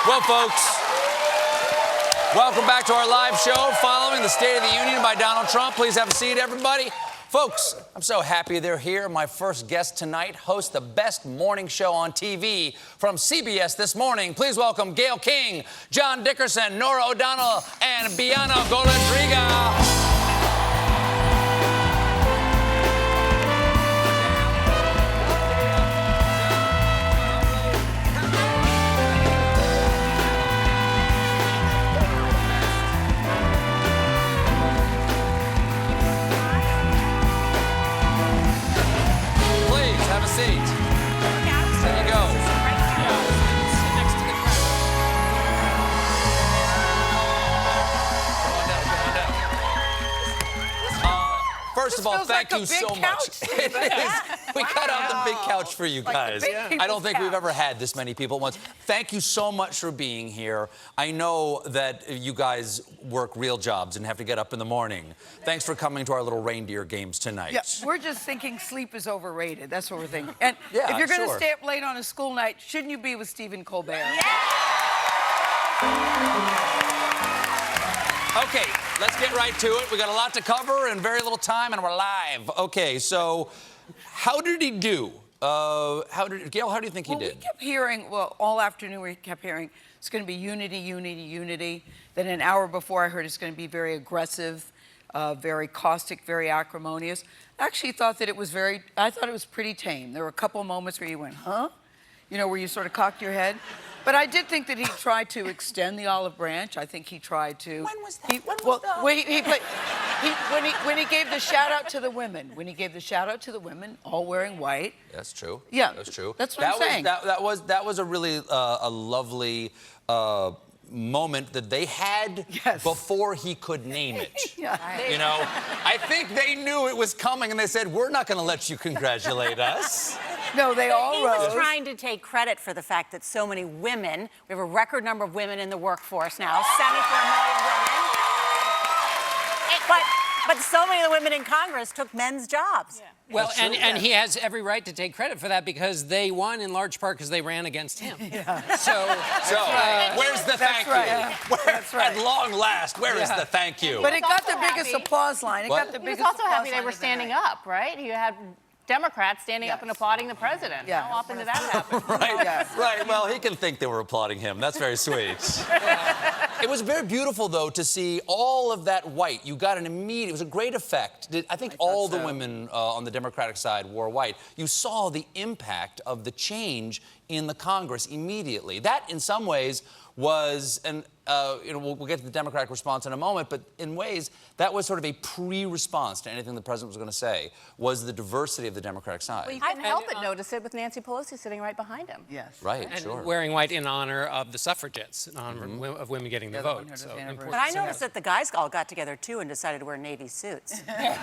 Well, folks, welcome back to our live show following the State of the Union by Donald Trump. Please have a seat, everybody. Folks, I'm so happy they're here. My first guest tonight hosts the best morning show on TV from CBS This Morning. Please welcome Gayle King, John Dickerson, Norah O'Donnell, and Bianna Golodryga. First of all, thank you so much. It is. We cut out the big couch for you guys. I don't think we've ever had this many people at once. Thank you so much for being here. I know that you guys work real jobs and have to get up in the morning. Thanks for coming to our little reindeer games tonight. Yeah, we're just thinking sleep is overrated. That's what we're thinking. And if you're going to stay up late on a school night, shouldn't you be with Stephen Colbert? Okay, let's get right to it. We got a lot to cover and very little time, and we're live. Okay, so how did he do? Gayle, how do you think he did? We kept hearing, all afternoon we kept hearing it's going to be unity, unity, unity. Then an hour before I heard it's going to be very aggressive, very caustic, very acrimonious. I actually thought that I thought it was pretty tame. There were a couple of moments where you went, huh? You know, where you sort of cocked your head. But I did think that he tried to extend the olive branch. I think he tried to. When was that? When he gave the shout out to the women. When he gave the shout out to the women, all wearing white. That's true. Yeah, that's true. That's what I'm saying. That was a really a lovely moment that they had before he could name it. You know, I think they knew it was coming, and they said, "We're not going to let you congratulate us." No, they all rose. He was trying to take credit for the fact that so many women, we have a record number of women in the workforce now, 74 million women. But so many of the women in Congress took men's jobs. Yeah. Well, and he has every right to take credit for that because they won in large part because they ran against him. So where's the thank you? That's right. At long last, where is the thank you? But it got the biggest applause line. It got the biggest He was also applause happy they were standing up, right? You had Democrats standing up and applauding the president. Yeah. How often did that happen? Right. Well, he can think they were applauding him. That's very sweet. It was very beautiful, though, to see all of that white. You got an immediate. It was a great effect. I think all the women on the Democratic side wore white. You saw the impact of the change in the Congress immediately. That, in some ways, was we'll get to the Democratic response in a moment, but in ways that was sort of a pre-response to anything the president was going to say, was the diversity of the Democratic side. Well, you couldn't help but notice it with Nancy Pelosi sitting right behind him. Yes. Right, and sure. Wearing white in honor of the suffragettes, in honor of women getting the vote. But I noticed that the guys all got together, too, and decided to wear navy suits. They did.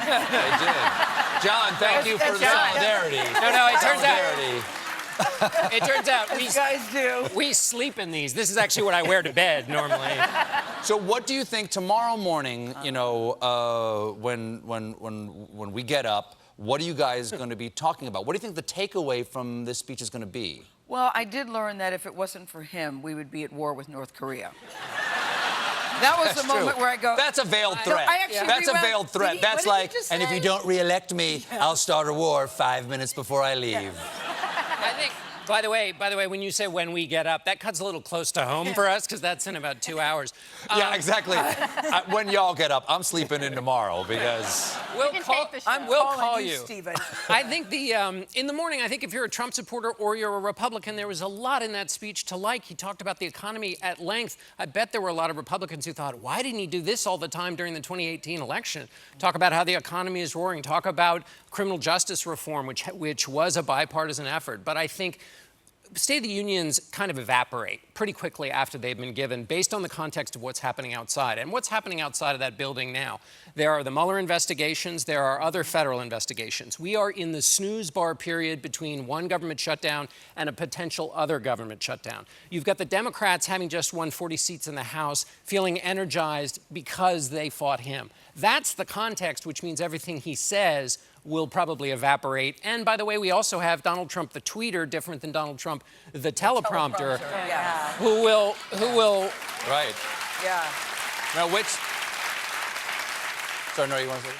John, thank you for the solidarity. No, it turns out we sleep in these. This is actually what I wear to bed normally. So what do you think tomorrow morning, you know, when we get up, what are you guys going to be talking about? What do you think the takeaway from this speech is going to be? Well, I did learn that if it wasn't for him, we would be at war with North Korea. That was the moment where I go... That's a veiled threat. That's a veiled threat. That's like, and if you don't re-elect me, I'll start a war 5 minutes before I leave. I think, by the way, when you say when we get up, that cuts a little close to home for us because that's in about 2 hours. Yeah, exactly. When y'all get up, I'm sleeping in tomorrow because... We'll call you. Stephen. I think in the morning, I think if you're a Trump supporter or you're a Republican, there was a lot in that speech to like. He talked about the economy at length. I bet there were a lot of Republicans who thought, why didn't he do this all the time during the 2018 election? Talk about how the economy is roaring. Talk about criminal justice reform, which was a bipartisan effort. But I think State of the Unions kind of evaporate pretty quickly after they've been given based on the context of what's happening outside. And what's happening outside of that building now? There are the Mueller investigations. There are other federal investigations. We are in the snooze bar period between one government shutdown and a potential other government shutdown. You've got the Democrats having just won 40 seats in the House, feeling energized because they fought him. That's the context, which means everything he says will probably evaporate. And by the way, we also have Donald Trump, the tweeter, different than Donald Trump, the teleprompter. who will Right. Yeah. Now, which... Sorry, Norah, you want to say?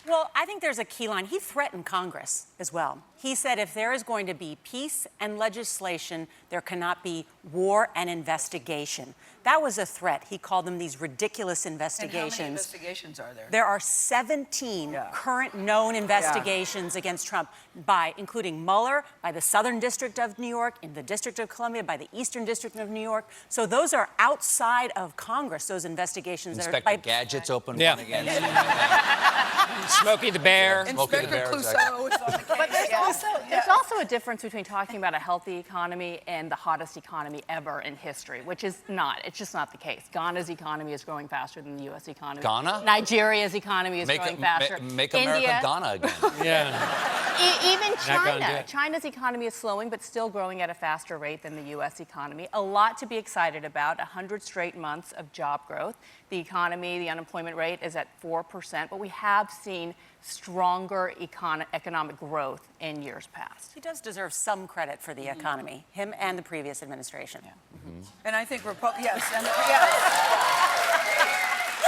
Well, I think there's a key line. He threatened Congress as well. He said if there is going to be peace and legislation, there cannot be war and investigation. That was a threat. He called them these ridiculous investigations. And how many investigations are there? There are 17 current known investigations against Trump, including Mueller, by the Southern District of New York, in the District of Columbia, by the Eastern District of New York. So those are outside of Congress, those investigations. Inspector Gadget's open Yeah. one again. Smokey the Bear. Smokey the Bear, Inspector Clouseau is on the case. But there's also a difference between talking about a healthy economy and the hottest economy ever in history, which is not. It's just not the case. Ghana's economy is growing faster than the U.S. economy. Ghana? Nigeria's economy is growing faster. Make America India, Ghana again. Yeah. Even Not gonna do China. it. China's economy is slowing, but still growing at a faster rate than the U.S. economy. A lot to be excited about. 100 straight months of job growth. The economy, the unemployment rate is at 4%, but we have seen stronger economic growth in years past. He does deserve some credit for the economy, him and the previous administration. And I think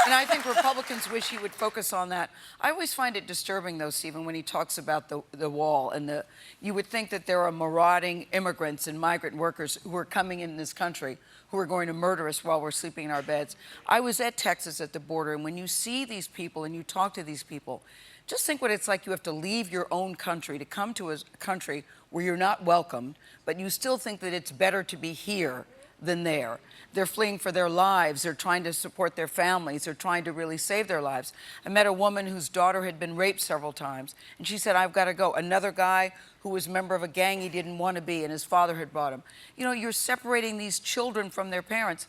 and I think Republicans wish he would focus on that. I always find it disturbing, though, Stephen, when he talks about the wall and you would think that there are marauding immigrants and migrant workers who are coming in this country who are going to murder us while we're sleeping in our beds. I was at Texas at the border, and when you see these people and you talk to these people, just think what it's like. You have to leave your own country to come to a country where you're not welcomed, but you still think that it's better to be here than there. They're fleeing for their lives. They're trying to support their families. They're trying to really save their lives. I met a woman whose daughter had been raped several times, and she said, I've got to go. Another guy who was a member of a gang he didn't want to be, and his father had brought him. You know, you're separating these children from their parents.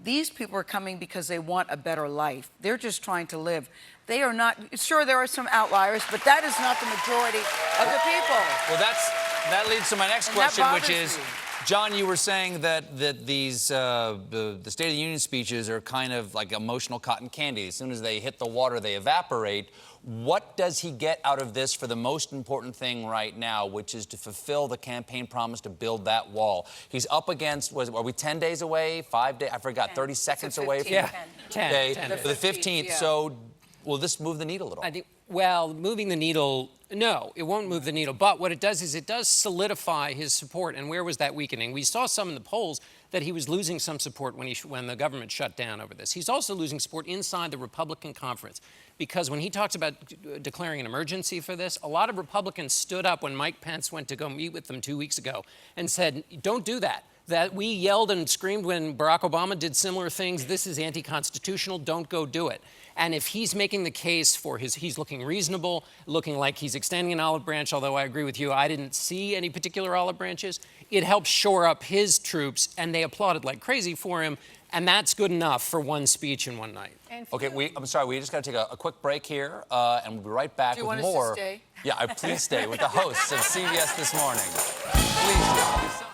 These people are coming because they want a better life. They're just trying to live. They are not, sure, there are some outliers, but that is not the majority of the people. Well, that leads to my next And that question, which bothers is, me. John, you were saying that these the State of the Union speeches are kind of like emotional cotton candy. As soon as they hit the water, they evaporate. What does he get out of this for the most important thing right now, which is to fulfill the campaign promise to build that wall? He's up against, are we 10 days away, 5 days? I forgot, 30 seconds away from 10. Okay, 10. for the 15th. Yeah. So will this move the needle at all? I think, well, moving the needle, no, it won't move the needle. But what it does is it does solidify his support. And where was that weakening? We saw some in the polls that he was losing some support when the government shut down over this. He's also losing support inside the Republican conference, because when he talks about declaring an emergency for this, a lot of Republicans stood up when Mike Pence went to go meet with them 2 weeks ago and said, don't do that. That we yelled and screamed when Barack Obama did similar things. This is anti-constitutional. Don't go do it. And if he's making the case for he's looking reasonable, looking like he's extending an olive branch, although I agree with you, I didn't see any particular olive branches, it helps shore up his troops, and they applauded like crazy for him. And that's good enough for one speech in one night. Okay, I'm sorry, we just got to take a quick break here, and we'll be right back Do you with want us to more. stay? Yeah, please stay with the hosts of CBS This Morning. Please do.